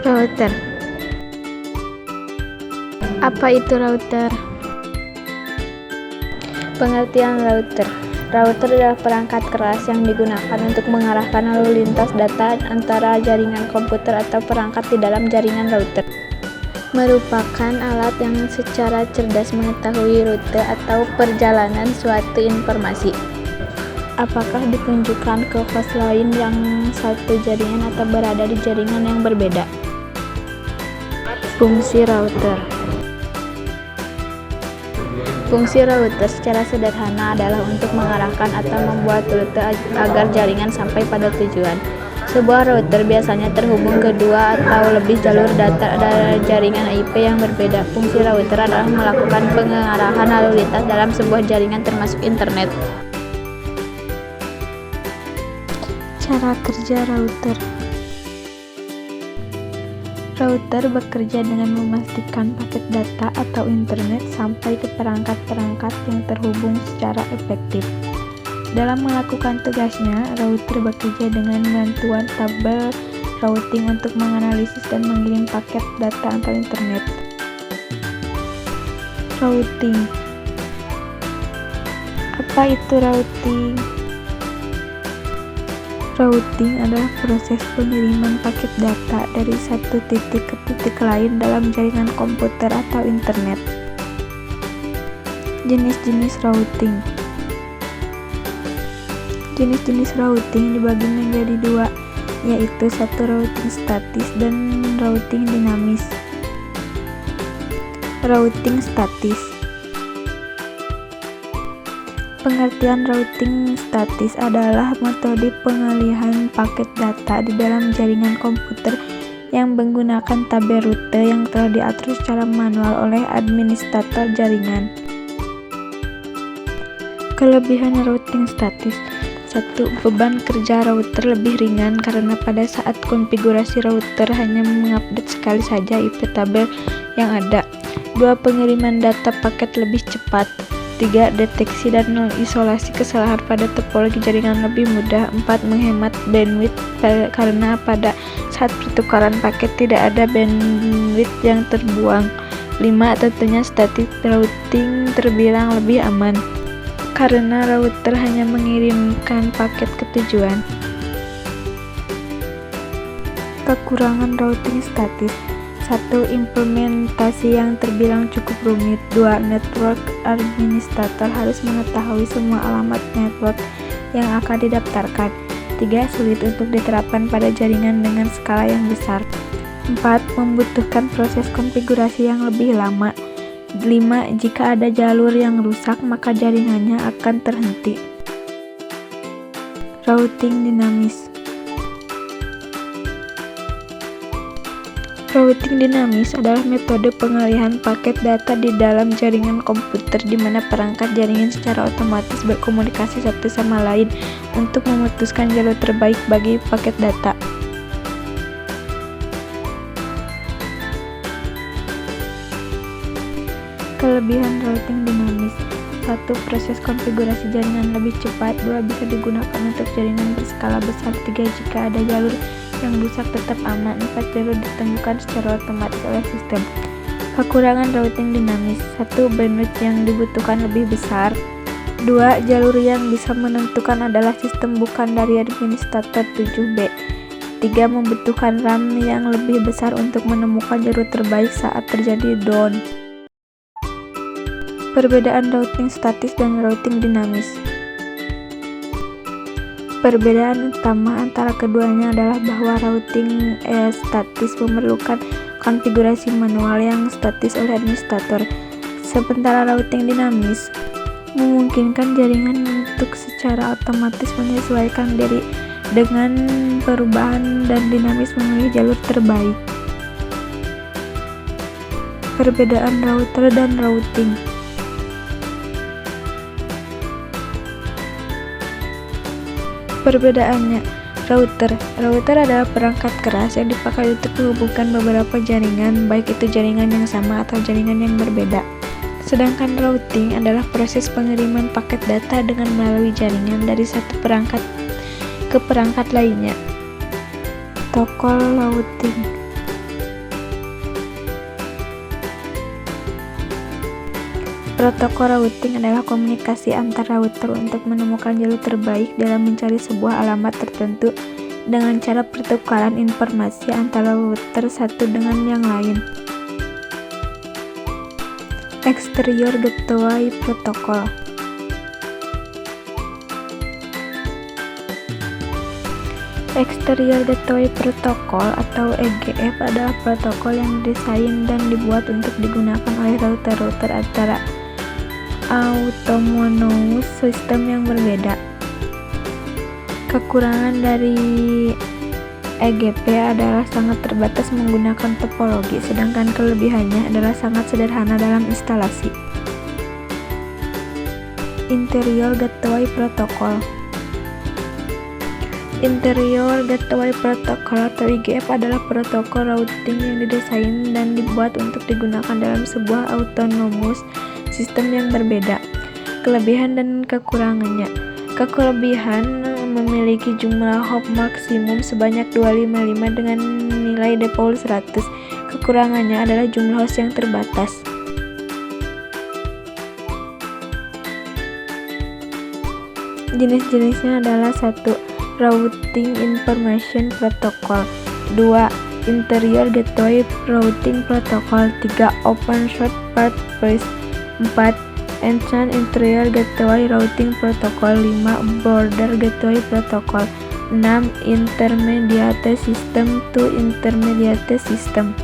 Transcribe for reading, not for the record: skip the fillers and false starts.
Router. Apa itu router? Pengertian router. Router adalah perangkat keras yang digunakan untuk mengarahkan lalu lintas data antara jaringan komputer atau perangkat di dalam jaringan router. Merupakan alat yang secara cerdas mengetahui rute atau perjalanan suatu informasi. Apakah ditunjukkan ke host lain yang satu jaringan atau berada di jaringan yang berbeda? Fungsi router. Fungsi router secara sederhana adalah untuk mengarahkan atau membuat rute agar jaringan sampai pada tujuan. Sebuah router biasanya terhubung ke dua atau lebih jalur data dari jaringan IP yang berbeda. Fungsi router adalah melakukan pengarahan lalu lintas dalam sebuah jaringan termasuk internet. Cara kerja router. Router bekerja dengan memastikan paket data atau internet sampai ke perangkat-perangkat yang terhubung secara efektif. Dalam melakukan tugasnya, router bekerja dengan bantuan tabel routing untuk menganalisis dan mengirim paket data antar internet. Routing. Apa itu routing? Routing adalah proses pengiriman paket data dari satu titik ke titik lain dalam jaringan komputer atau internet. Jenis-jenis routing. Jenis-jenis routing dibagi menjadi dua, yaitu satu routing statis dan routing dinamis. Routing statis. Pengertian routing statis adalah metode pengalihan paket data di dalam jaringan komputer yang menggunakan tabel rute yang telah diatur secara manual oleh administrator jaringan. Kelebihan routing statis. 1. Beban kerja router lebih ringan karena pada saat konfigurasi router hanya mengupdate sekali saja IP tabel yang ada. 2. Pengiriman data paket lebih cepat. 3. Deteksi dan mengisolasi kesalahan pada topologi jaringan lebih mudah. 4. Menghemat bandwidth karena pada saat pertukaran paket tidak ada bandwidth yang terbuang. 5. Tentunya static routing terbilang lebih aman karena router hanya mengirimkan paket ke tujuan. Kekurangan routing statis. 1. Implementasi yang terbilang cukup rumit. 2. Network administrator harus mengetahui semua alamat network yang akan didaftarkan. 3. Sulit untuk diterapkan pada jaringan dengan skala yang besar. 4. Membutuhkan proses konfigurasi yang lebih lama. 5. Jika ada jalur yang rusak, maka jaringannya akan terhenti. Routing dinamis. Routing dinamis adalah metode pengalihan paket data di dalam jaringan komputer di mana perangkat jaringan secara otomatis berkomunikasi satu sama lain untuk memutuskan jalur terbaik bagi paket data. Kelebihan routing dinamis. 1. Proses konfigurasi jaringan lebih cepat. 2. Bisa digunakan untuk jaringan berskala besar. 3. Jika ada jalur yang rusak tetap aman. 4. Jalur ditemukan secara otomatis oleh sistem. Kekurangan routing dinamis. 1. Bandwidth yang dibutuhkan lebih besar. 2. Jalur yang bisa menentukan adalah sistem bukan dari administrator. 7b. 3. Membutuhkan RAM yang lebih besar untuk menemukan jalur terbaik saat terjadi down. Perbedaan routing statis dan routing dinamis. Perbedaan utama antara keduanya adalah bahwa routing statis memerlukan konfigurasi manual yang statis oleh administrator, sementara routing dinamis memungkinkan jaringan untuk secara otomatis menyesuaikan diri dengan perubahan dan dinamis memilih jalur terbaik. Perbedaan router dan routing. Perbedaannya, router adalah perangkat keras yang dipakai untuk menghubungkan beberapa jaringan, baik itu jaringan yang sama atau jaringan yang berbeda. Sedangkan routing adalah proses pengiriman paket data dengan melalui jaringan dari satu perangkat ke perangkat lainnya. Protokol routing. Protokol routing adalah komunikasi antar router untuk menemukan jalur terbaik dalam mencari sebuah alamat tertentu dengan cara pertukaran informasi antara router satu dengan yang lain. Exterior Gateway Protocol. Exterior Gateway Protocol atau EGP adalah protokol yang didesain dan dibuat untuk digunakan oleh router-router antara autonomous system yang berbeda. Kekurangan dari EGP adalah sangat terbatas menggunakan topologi, sedangkan kelebihannya adalah sangat sederhana dalam instalasi. Interior Gateway Protocol. Interior Gateway Protocol atau IGP adalah protokol routing yang didesain dan dibuat untuk digunakan dalam sebuah autonomous sistem yang berbeda. Kelebihan dan kekurangannya. Kelebihan memiliki jumlah hop maksimum sebanyak 255 dengan nilai default 100. Kekurangannya adalah jumlah host yang terbatas. Jenis-jenisnya adalah 1. Routing Information Protocol. 2. Interior Gateway Routing Protocol. 3. Open Short Pathways. 4. Enhanced Interior Gateway Routing Protocol. 5. Border Gateway Protocol. 6. Intermediate System to Intermediate System.